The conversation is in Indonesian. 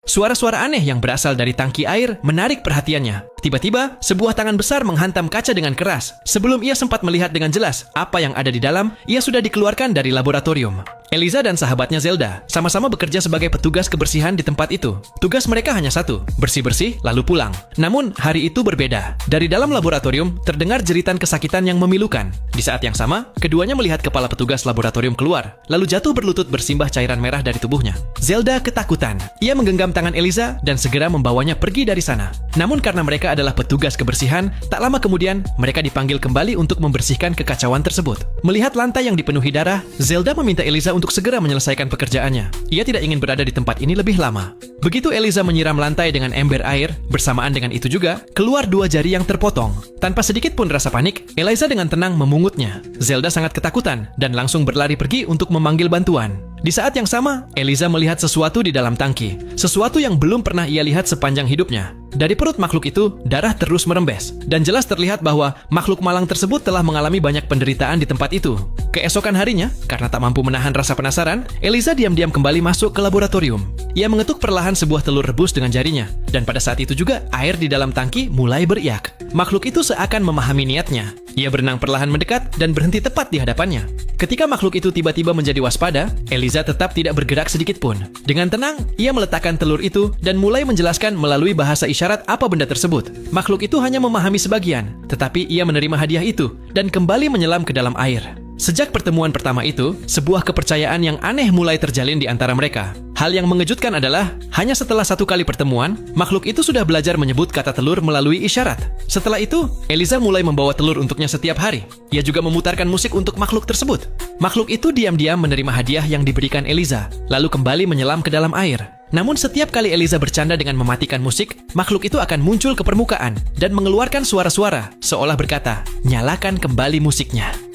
Suara-suara aneh yang berasal dari tangki air menarik perhatiannya. Tiba-tiba, sebuah tangan besar menghantam kaca dengan keras. Sebelum ia sempat melihat dengan jelas apa yang ada di dalam, ia sudah dikeluarkan dari laboratorium. Eliza dan sahabatnya Zelda sama-sama bekerja sebagai petugas kebersihan di tempat itu. Tugas mereka hanya satu, bersih-bersih lalu pulang. Namun, hari itu berbeda. Dari dalam laboratorium, terdengar jeritan kesakitan yang memilukan. Di saat yang sama, keduanya melihat kepala petugas laboratorium keluar, lalu jatuh berlutut bersimbah cairan merah dari tubuhnya. Zelda ketakutan. Ia menggenggam tangan Eliza dan segera membawanya pergi dari sana. Namun karena mereka adalah petugas kebersihan, tak lama kemudian mereka dipanggil kembali untuk membersihkan kekacauan tersebut. Melihat lantai yang dipenuhi darah, Zelda meminta Eliza untuk segera menyelesaikan pekerjaannya. Ia tidak ingin berada di tempat ini lebih lama. Begitu Eliza menyiram lantai dengan ember air, bersamaan dengan itu juga, keluar dua jari yang terpotong. Tanpa sedikit pun rasa panik, Eliza dengan tenang memungutnya. Zelda sangat ketakutan dan langsung berlari pergi untuk memanggil bantuan. Di saat yang sama, Eliza melihat sesuatu di dalam tangki. Sesuatu yang belum pernah ia lihat sepanjang hidupnya. Dari perut makhluk itu, darah terus merembes. Dan jelas terlihat bahwa makhluk malang tersebut telah mengalami banyak penderitaan di tempat itu. Keesokan harinya, karena tak mampu menahan rasa penasaran, Eliza diam-diam kembali masuk ke laboratorium. Ia mengetuk perlahan sebuah telur rebus dengan jarinya. Dan pada saat itu juga, air di dalam tangki mulai beriak. Makhluk itu seakan memahami niatnya. Ia berenang perlahan mendekat dan berhenti tepat di hadapannya. Ketika makhluk itu tiba-tiba menjadi waspada, Eliza tetap tidak bergerak sedikit pun. Dengan tenang, ia meletakkan telur itu dan mulai menjelaskan melalui bahasa isyarat apa benda tersebut. Makhluk itu hanya memahami sebagian, tetapi ia menerima hadiah itu dan kembali menyelam ke dalam air. Sejak pertemuan pertama itu, sebuah kepercayaan yang aneh mulai terjalin di antara mereka. Hal yang mengejutkan adalah, hanya setelah satu kali pertemuan, makhluk itu sudah belajar menyebut kata telur melalui isyarat. Setelah itu, Eliza mulai membawa telur untuknya setiap hari. Ia juga memutarkan musik untuk makhluk tersebut. Makhluk itu diam-diam menerima hadiah yang diberikan Eliza, lalu kembali menyelam ke dalam air. Namun setiap kali Eliza bercanda dengan mematikan musik, makhluk itu akan muncul ke permukaan dan mengeluarkan suara-suara, seolah berkata, "Nyalakan kembali musiknya."